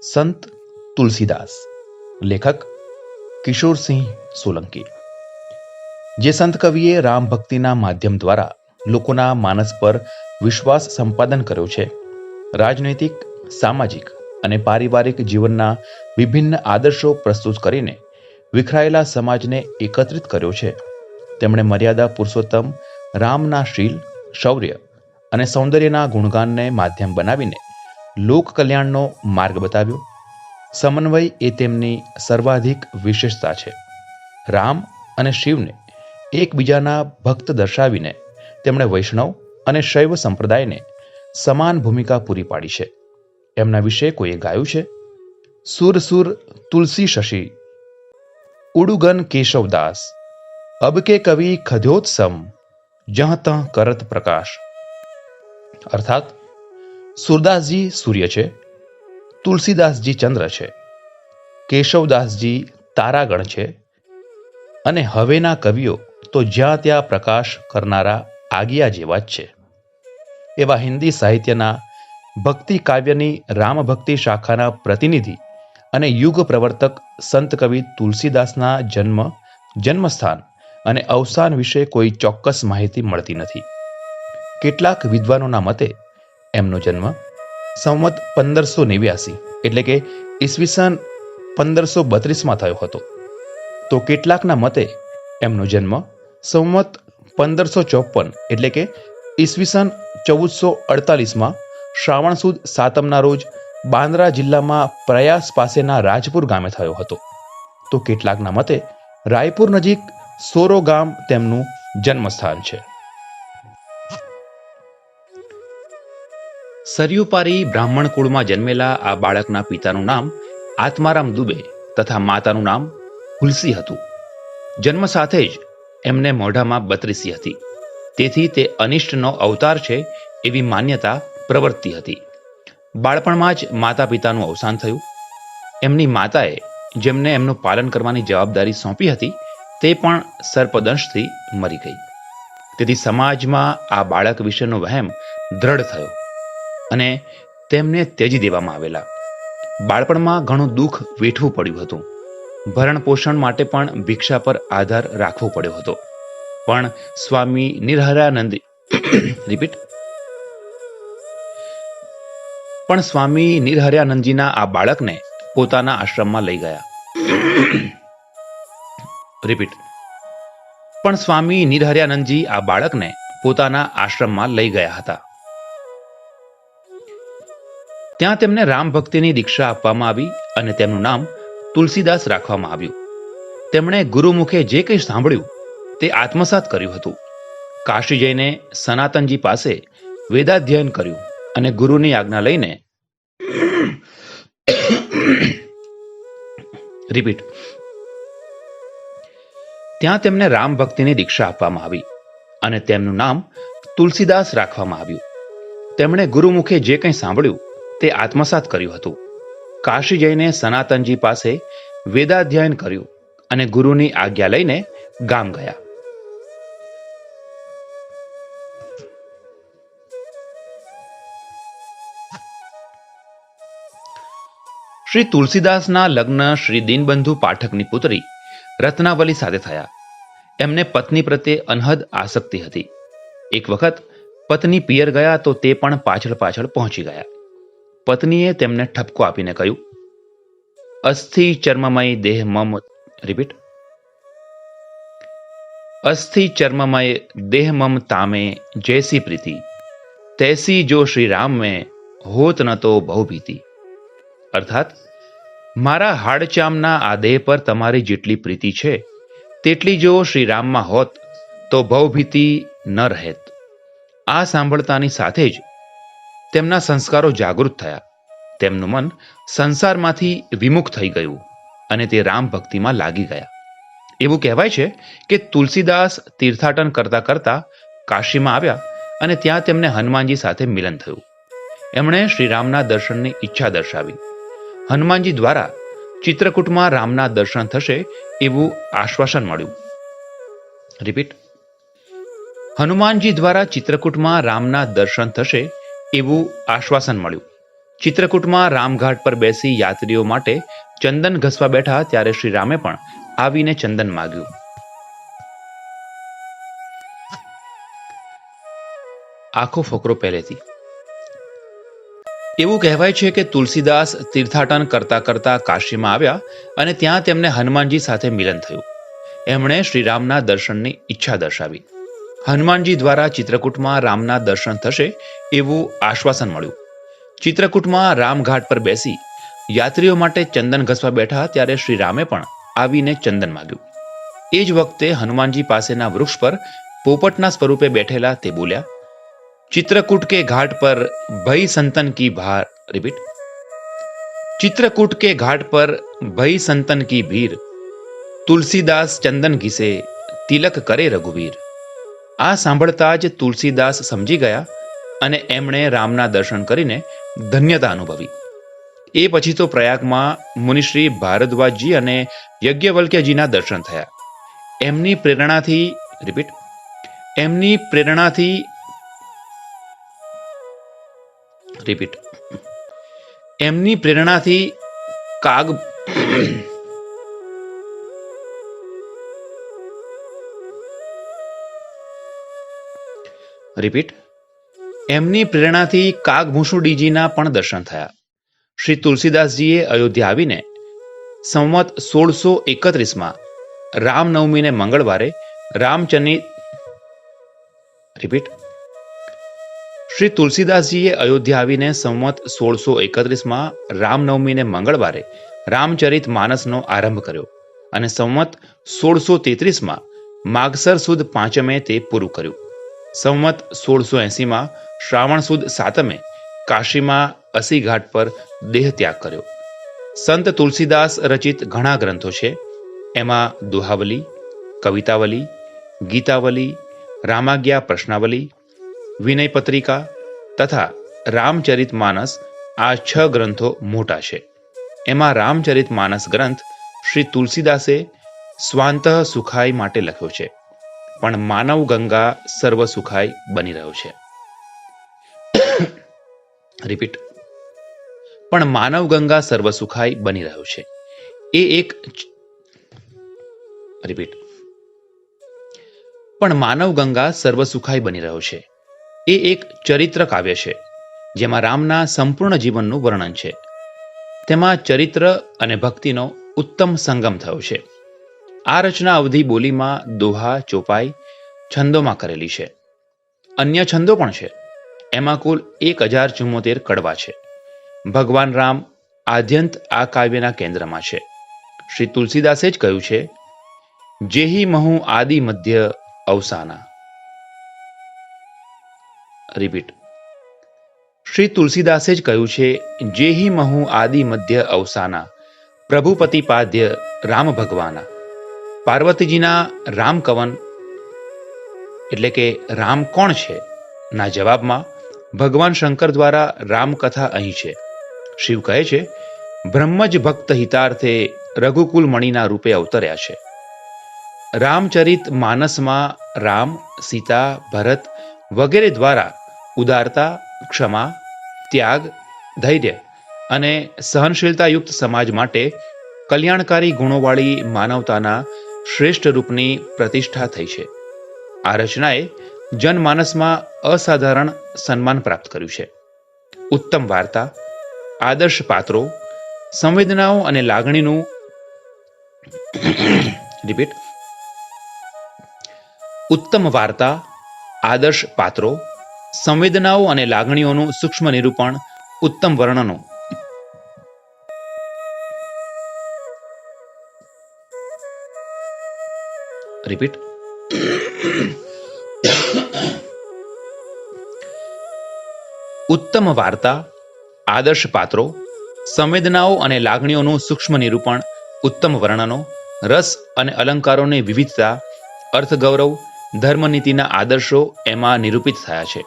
સંત તુલસીદાસ, લેખક કિશોરસિંહ સોલંકી। જે સંત કવિએ રામ ભક્તિના માધ્યમ દ્વારા લોકોના માનસ પર વિશ્વાસ સંપાદન કર્યો છે, રાજનૈતિક, સામાજિક અને પારિવારિક જીવનના વિભિન્ન આદર્શો પ્રસ્તુત કરીને વિખરાયેલા સમાજને એકત્રિત કર્યો છે, તેમણે મર્યાદા પુરુષોત્તમ રામના શીલ, શૌર્ય અને સૌંદર્યના ગુણગાનને માધ્યમ બનાવીને લોક કલ્યાણનો માર્ગ બતાવ્યો। સમન્વય એ તેમની સર્વાધિક વિશેષતા છે। રામ અને શિવને એકબીજાના ભક્ત દર્શાવીને તેમણે વૈષ્ણવ અને શૈવ સંપ્રદાયને સમાન ભૂમિકા પૂરી પાડી છે। એમના વિશે કોઈએ ગાયું છે, સુર સુર તુલસી શશી, ઉડુગન કેશવદાસ, અબ કે કવિ ખદ્યોત્સમ, જહ તહ કરત પ્રકાશ। અર્થાત સુરદાસજી સૂર્ય છે, તુલસીદાસજી ચંદ્ર છે, કેશવદાસજી તારાગણ છે અને હવેના કવિઓ તો જ્યાં ત્યાં પ્રકાશ કરનારા આગિયા જેવા જ છે। એવા હિન્દી સાહિત્યના ભક્તિ કાવ્યની રામભક્તિ શાખાના પ્રતિનિધિ અને યુગ પ્રવર્તક સંત કવિ તુલસીદાસના જન્મસ્થાન અને અવસાન વિશે કોઈ ચોક્કસ માહિતી મળતી નથી। કેટલાક વિદ્વાનોના મતે એમનો જન્મ સંવત 1589 એટલે કે ઈસવીસન 1532માં થયો હતો, તો કેટલાકના મતે એમનો જન્મ સંવત 1554 એટલે કે ઈસવીસન 1448માં શ્રાવણ સુદ સાતમના રોજ બાંદ્રા જિલ્લામાં પ્રયાસ પાસેના રાજપુર ગામે થયો હતો, તો કેટલાકના મતે રાયપુર નજીક સોરો ગામ તેમનું જન્મસ્થાન છે। સરયુપારી બ્રાહ્મણ કુળમાં જન્મેલા આ બાળકના પિતાનું નામ આત્મારામ દુબે તથા માતાનું નામ હુલસી હતું। જન્મ સાથે જ એમને મોઢામાં બત્રીસી હતી, તેથી તે અનિષ્ટનો અવતાર છે એવી માન્યતા પ્રવર્તતી હતી। બાળપણમાં જ માતા પિતાનું અવસાન થયું। એમની માતાએ જેમને એમનું પાલન કરવાની જવાબદારી સોંપી હતી તે પણ સર્પદંશથી મરી ગઈ, તેથી સમાજમાં આ બાળક વિશેનો વહેમ દ્રઢ થયો અને તેમને ત્યજી દેવામાં આવેલા। બાળપણમાં ઘણું દુઃખ વેઠવું પડ્યું હતું। ભરણ પોષણ માટે પણ ભિક્ષા પર આધાર રાખવો પડ્યો હતો, પણ સ્વામી નિરહર્યાનંદજીના આ બાળકને પોતાના આશ્રમમાં લઈ ગયા। પણ સ્વામી નિરહર્યાનંદજી આ બાળકને પોતાના આશ્રમમાં લઈ ગયા હતા। ત્યાં તેમને રામ ભક્તિની દીક્ષા આપવામાં આવી અને તેમનું નામ તુલસીદાસ રાખવામાં આવ્યું। તેમણે ગુરુમુખે જે કંઈ સાંભળ્યું તે આત્મસાત કર્યું હતું। કાશી જઈને સનાતનજી પાસે વેદાધ્યયન કર્યું અને ગુરુની આજ્ઞા લઈને ત્યાં તેમને રામ ભક્તિની દીક્ષા આપવામાં આવી અને તેમનું નામ તુલસીદાસ રાખવામાં આવ્યું। તેમણે ગુરુમુખે જે કંઈ સાંભળ્યું તે આત્મસાત કર્યું હતું। કાશી જઈને સનાતનજી પાસે વેદાધ્યયન કર્યું અને ગુરુની આજ્ઞા લઈને ગામ ગયા। શ્રી તુલસીદાસના લગ્ન શ્રી દીનબંધુ પાઠકની પુત્રી રત્નાવલી સાથે થયા। એમને પત્ની પ્રત્યે અનહદ આસક્તિ હતી। એક વખત પત્ની પિયર ગયા તો તે પણ પાછળ પાછળ પહોંચી ગયા। પત્નીએ તેમને ઠપકો આપીને કહ્યું, અસ્થિ ચર્મમય દેહ મમ તામે જૈસી પ્રીતિ, તૈસી જો શ્રી રામ में હોત ન તો બહુ ભીતિ। અર્થાત મારા હાડચામના આ દેહ પર તમારી જેટલી પ્રીતિ છે તેટલી જો શ્રી રામમાં હોત તો ભવભીતિ ન રહેત। આ સાંભળતાની સાથે જ તેમના સંસ્કારો જાગૃત થયા। તેમનું મન સંસારમાંથી વિમુખ થઈ ગયું અને તે રામ ભક્તિમાં લાગી ગયા। એવું કહેવાય છે કે તુલસીદાસ તીર્થાટન કરતા કરતા કાશીમાં આવ્યા અને ત્યાં તેમને હનુમાનજી સાથે મિલન થયું। એમણે શ્રીરામના દર્શનની ઈચ્છા દર્શાવી। હનુમાનજી દ્વારા ચિત્રકૂટમાં રામના દર્શન થશે એવું આશ્વાસન મળ્યું। હનુમાનજી દ્વારા ચિત્રકૂટમાં રામના દર્શન થશે એવું આશ્વાસન મળ્યું। ચિત્રકૂટમાં રામઘાટ પર બેસી યાત્રીઓ માટે ચંદન ઘસવા બેઠા ત્યારે શ્રી રામે પણ આવીને ચંદન માગ્યું. આખો ફકરો પહેલેથી. એવું કહેવાય છે કે તુલસીદાસ તીર્થાટન કરતા કરતા કાશીમાં આવ્યા અને ત્યાં તેમને હનુમાનજી સાથે મિલન થયું. એમણે શ્રીરામના દર્શનની ઈચ્છા દર્શાવી. હનુમાનજી દ્વારા ચિત્રકૂટમાં રામના દર્શન થશે એવું આશ્વાસન મળ્યું. ચિત્રકૂટમાં રામઘાટ પર બેસી યાત્રીઓ માટે ચંદન ઘસવા બેઠા ત્યારે શ્રી રામે પણ આવીને ચંદન માગ્યું. એ જ વખતે હનુમાનજી પાસેના વૃક્ષ પર પોપટના સ્વરૂપે બેઠેલા તે બોલ્યા, चित्रकूट के घाट पर भई संतन की भार रिपीट चित्रकूट के घाट पर भई संतन की भीर तुलसीदास चंदन घिसे तिलक करे रघुवीर. આ સાંભળતા જ તુલસીદાસ સમજી ગયા અને એમણે રામના દર્શન કરીને ધન્યતા અનુભવી. એ પછી તો પ્રયાગમાં મુનિશ્રી ભારદ્વાજજી અને યજ્ઞવલ્ક્યજીના દર્શન થયા. એમની પ્રેરણાથી કાગભૂષુડીજીના પણ દર્શન થયા. શ્રી તુલસીદાસજીએ અયોધ્યા આવીને સંવત 1631માં રામનવમીને મંગળવારે શ્રી તુલસીદાસજીએ અયોધ્યા આવીને સંવત 1631માં રામનવમીને મંગળવારે રામચરિત માનસનો આરંભ કર્યો અને સંવત 1633માં માગસર સુદ પાંચમે તે પૂરું કર્યું. સંવત 1680માં શ્રાવણ સુદ સાતમે કાશીમાં અસી ઘાટ પર દેહ ત્યાગ કર્યો. સંત તુલસીદાસ રચિત ઘણા ગ્રંથો છે. એમાં દોહાવલી, કવિતાવલી, ગીતાવલી, રામાજ્ઞા પ્રશ્નાવલી, વિનય પત્રિકા તથા રામચરિત માનસ આ 6 ગ્રંથો મોટા છે. એમાં રામચરિત માનસ ગ્રંથ શ્રી તુલસીદાસે સ્વાંતઃ સુખાય માટે લખ્યો છે, પણ માનવ ગંગા સર્વ સુખાય બની રહ્યો છે. પણ માનવ ગંગા સર્વ સુખાય બની રહ્યો છે. પણ માનવ ગંગા સર્વ સુખાય બની રહ્યો છે. એ એક ચરિત્ર કાવ્ય છે જેમાં રામના સંપૂર્ણ જીવનનું વર્ણન છે. તેમાં ચરિત્ર અને ભક્તિનો ઉત્તમ સંગમ થયો છે. આ રચના અવધિ બોલીમાં દોહા, ચોપાઈ, છંદોમાં કરેલી છે. અન્ય છંદો પણ છે. એમાં કુલ 1074 કડવા છે. ભગવાન રામ આદ્યંત આ કાવ્યના કેન્દ્રમાં છે. શ્રી તુલસીદાસે જ કહ્યું છે, જેહી મહુ આદિ મધ્ય અવસાના. શ્રી તુલસીદાસે જ કહ્યું છે, જેહી મહુ આદિ મધ્ય અવસાના પ્રભુપતિ પાદ્ય રામ ભગવાના. પાર્વતીજીના રામકવન એટલે કે રામ કોણ છે ના જવાબમાં ભગવાન શંકર દ્વારા રામકથા અહીં છે. શિવ કહે છે, બ્રહ્મજ ભક્ત હિતાર્થે રઘુકુલ મણિના રૂપે અવતર્યા છે. રામચરિત માનસમાં રામ, સીતા, ભરત વગેરે દ્વારા ઉદારતા, ક્ષમા, ત્યાગ, ધૈર્ય અને સહનશીલતાયુક્ત સમાજ માટે કલ્યાણકારી ગુણોવાળી માનવતાના શ્રેષ્ઠ રૂપની પ્રતિષ્ઠા થઈ છે. આ રચનાએ જનમાનસમાં અસાધારણ સન્માન પ્રાપ્ત કર્યું છે. ઉત્તમ વાર્તા, આદર્શ પાત્રો, સંવેદનાઓ અને લાગણીનું ઉત્તમ વાર્તા, આદર્શ પાત્રો, સંવેદનાઓ અને લાગણીઓનું સૂક્ષ્મ નિરૂપણ, ઉત્તમ વર્ણનો, ઉત્તમ વાર્તા, આદર્શ પાત્રો, સંવેદનાઓ અને લાગણીઓનું સૂક્ષ્મ નિરૂપણ, ઉત્તમ વર્ણનો, રસ અને અલંકારોની વિવિધતા, અર્થગૌરવ, ધર્મનીતિના આદર્શો એમાં નિરૂપિત થયા છે.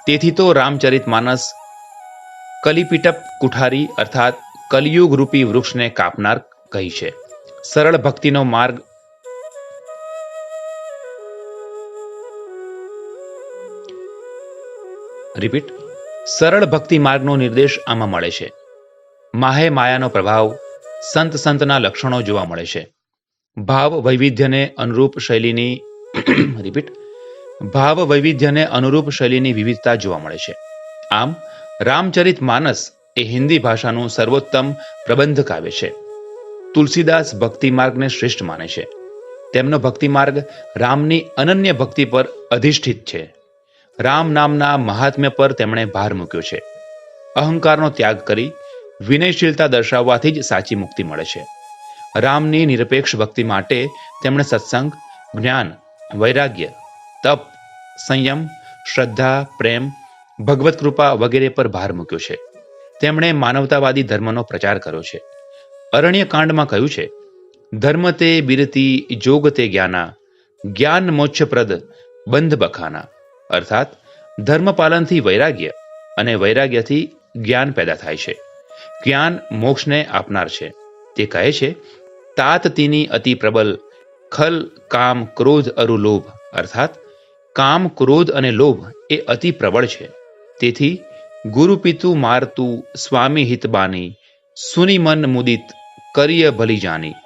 તેથી તો રામચરિત માનસ કલિપિટપ કુઠારી અર્થાત કલિયુગ રૂપી વૃક્ષને કાપનાર કહી છે. સરળ ભક્તિનો માર્ગ સરળ ભક્તિ માર્ગનો નિર્દેશ આમાં મળે છે. માહે માયાનો પ્રભાવ, સંતના લક્ષણો જોવા મળે છે. ભાવ વૈવિધ્યને અનુરૂપ શૈલીની ભાવ વૈવિધ્યને અનુરૂપ શૈલીની વિવિધતા જોવા મળે છે. આમ રામચરિત માનસ એ હિન્દી ભાષાનું સર્વોત્તમ પ્રબંધ કાવ્ય છે. તુલસીદાસ ભક્તિ માર્ગને શ્રેષ્ઠ માને છે. તેમનો ભક્તિ માર્ગ રામની અનન્ય ભક્તિ પર અધિષ્ઠિત છે. રામ નામના મહાત્મ્ય પર તેમણે ભાર મૂક્યો છે. અહંકારનો ત્યાગ કરી વિનયશીલતા દર્શાવવાથી જ સાચી મુક્તિ મળે છે. રામની નિરપેક્ષ ભક્તિ માટે તેમણે સત્સંગ, જ્ઞાન, વૈરાગ્ય, તપ, સંયમ, શ્રદ્ધા, પ્રેમ, ભગવત કૃપા વગેરે પર ભાર મૂક્યો છે. તેમણે માનવતાવાદી ધર્મનો પ્રચાર કર્યો છે. અરણ્ય કાંડમાં કહ્યું છે, ધર્મ તે બિરતી જોગ તે જ્ઞાના, જ્ઞાન મોક્ષપ્રદ બંધ બખાના. અર્થાત ધર્મ પાલનથી વૈરાગ્ય અને વૈરાગ્યથી જ્ઞાન પેદા થાય છે. જ્ઞાન મોક્ષને આપનાર છે. તે કહે છે, તાત તીની અતિ પ્રબલ ખલ કામ ક્રોધ અરુ લોભ. અર્થાત કામ, ક્રોધ અને લોભ એ અતિ પ્રબળ છે. તેથી ગુરુ પિતુ મારતું સ્વામી હિતબાની, સુની મન મુદિત કરીય ભલી જાની.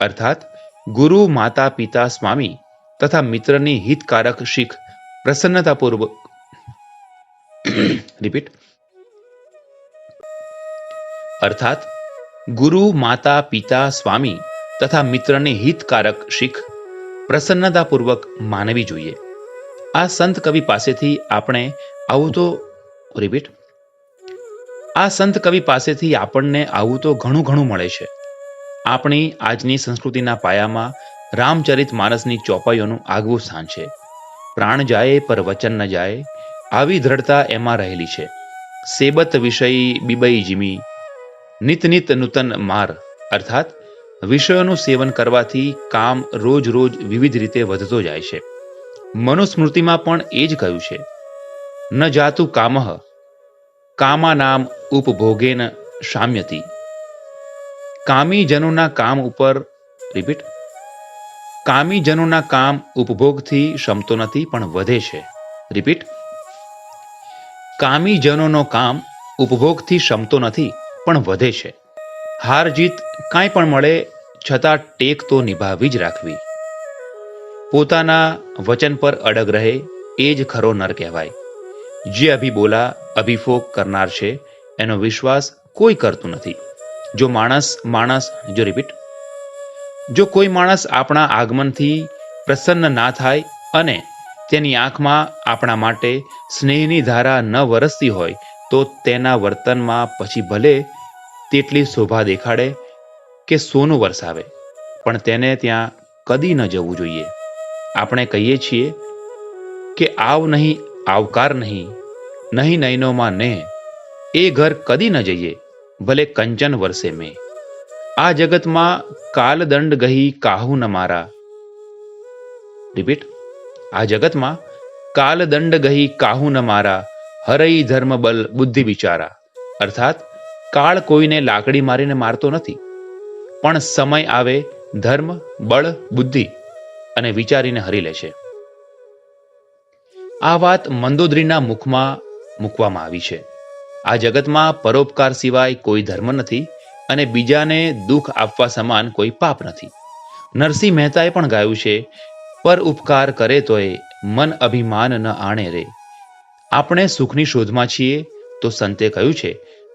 અર્થાત ગુરુ, માતા, પિતા, સ્વામી તથા મિત્રની હિતકારક શીખ પ્રસન્નતાપૂર્વક અર્થાત ગુરુ, માતા, પિતા, સ્વામી તથા મિત્રની હિતકારક શીખ પ્રસન્નતાપૂર્વક માનવી જોઈએ. આ સંત કવિ પાસેથી આપણને આવું તો ઘણું મળે છે. આપણી આજની સંસ્કૃતિના પાયામાં રામચરિત માનસની ચોપાઈઓનું આગવું સ્થાન છે. પ્રાણ જાય પર વચન ન જાય, આવી દ્રઢતા એમાં રહેલી છે. સેબત વિષય બીબઈ જીમી, નિત નિત નૂતન માર. અર્થાત વિષયોનું સેવન કરવાથી કામ રોજ વિવિધ રીતે વધતો જાય છે. મનુસ્મૃતિમાં પણ એ જ કહ્યું છે, ન જાતું કામઃ કામા નામ ઉપભોગેન શામ્યતિ. કામીજનોના કામ ઉપભોગથી શમતો નથી પણ વધે છે. કામીજનોનો કામ ઉપભોગથી શમતો નથી પણ વધે છે. હાર જીત કાંઈ પણ મળે છતાં ટેક તો નિભાવી જ રાખવી. પોતાના વચન પર અડગ રહે એ જ ખરો નર કહેવાય. જે અભિબોલા અભિફોક કરનાર છે એનો વિશ્વાસ કોઈ કરતું નથી. જો કોઈ માણસ આપણા આગમનથી પ્રસન્ન ના થાય અને તેની આંખમાં આપણા માટે સ્નેહની ધારા ન વરસતી હોય તો તેના વર્તનમાં પછી ભલે તેટલી શોભા દેખાડે કે સોનું વરસાવે, પણ તેને ત્યાં કદી ન જવું જોઈએ. આપણે કહીએ છીએ કે આવ નહીં, આવકાર નહીં, નહીં નયનોમાં ને, એ ઘર કદી ન જઈએ ભલે કંચન વર્ષે મેં. આ જગતમાં કાલદંડ ગહી કાહુ ન મારા. આ જગતમાં કાલદંડ ગહી કાહુ ન મારા, હરઈ ધર્મ બલ બુદ્ધિ વિચારા. અર્થાત કાળ કોઈને લાકડી મારીને મારતો નથી, પણ સમય આવે ધર્મ, બળ, બુદ્ધિ અને વિચારીને હરી લે છે. આ વાત મંદોદરીના મુખમાં મૂકવામાં આવી છે. આ જગતમાં પરોપકાર સિવાય કોઈ ધર્મ નથી અને બીજાને દુઃખ આપવા સમાન કોઈ પાપ નથી. નરસિંહ મહેતાએ પણ ગાયું છે, પર ઉપકાર કરે તોય મન અભિમાન ન આણે રે. આપણે સુખની શોધમાં છીએ તો સંતે કહ્યું છે,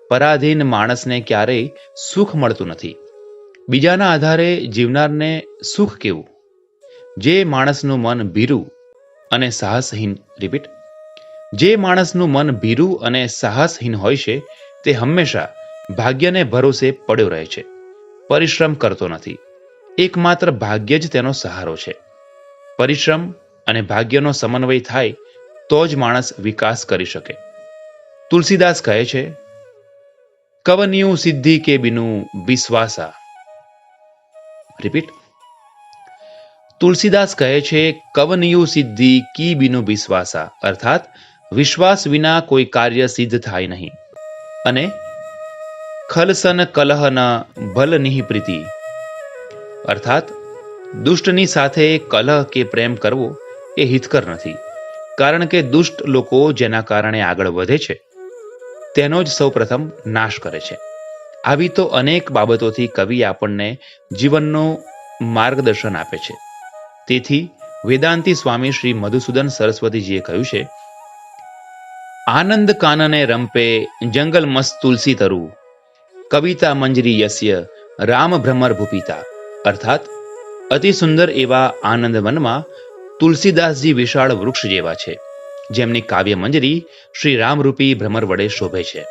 પરાધીન માણસને ક્યારેય સુખ મળતું નથી. બીજાના આધારે જીવનારને સુખ કેવું? જે માણસનું મન ભીરું અને સાહસહીન હોય છે તે હંમેશા ભાગ્યને ભરોસે પડ્યો રહે છે. પરિશ્રમ કરતો નથી. એકમાત્ર ભાગ્ય જ તેનો સહારો છે. પરિશ્રમ અને ભાગ્યનો સમન્વય થાય તો જ માણસ વિકાસ કરી શકે. તુલસીદાસ કહે છે, કવનિયું સિદ્ધિ કે બિનું વિશ્વાસા. તુલસીદાસ કહે છે, કવનિયું સિદ્ધિ કી બિનું વિશ્વાસા. અર્થાત વિશ્વાસ વિના કોઈ કાર્ય સિદ્ધ થાય નહીં. અને ખલસન કલહ ન ભલ નિહિ પ્રીતિ. અર્થાત દુષ્ટની સાથે કલહ કે પ્રેમ કરવો એ હિતકર નથી. કારણ કે દુષ્ટ લોકો જેના કારણે આગળ વધે છે તેનો જ સૌપ્રથમ નાશ કરે છે. આવી તો અનેક બાબતોથી કવિ આપણને જીવનનું માર્ગદર્શન આપે છે. તેથી વેદાંતી સ્વામી શ્રી મધુસૂદન સરસ્વતીજીએ કહ્યું છે, આનંદ કાનને રંપે જંગલ મસ્ત તુલસી તરુ, કવિતા મંજરી યસ્ય રામ ભ્રમર ભૂપિતા. અર્થાત અતિ સુંદર એવા આનંદ વનમાં તુલસીદાસજી વિશાળ વૃક્ષ જેવા છે, જેમની કાવ્ય મંજરી શ્રી રામરૂપી ભ્રમર વડે શોભે છે.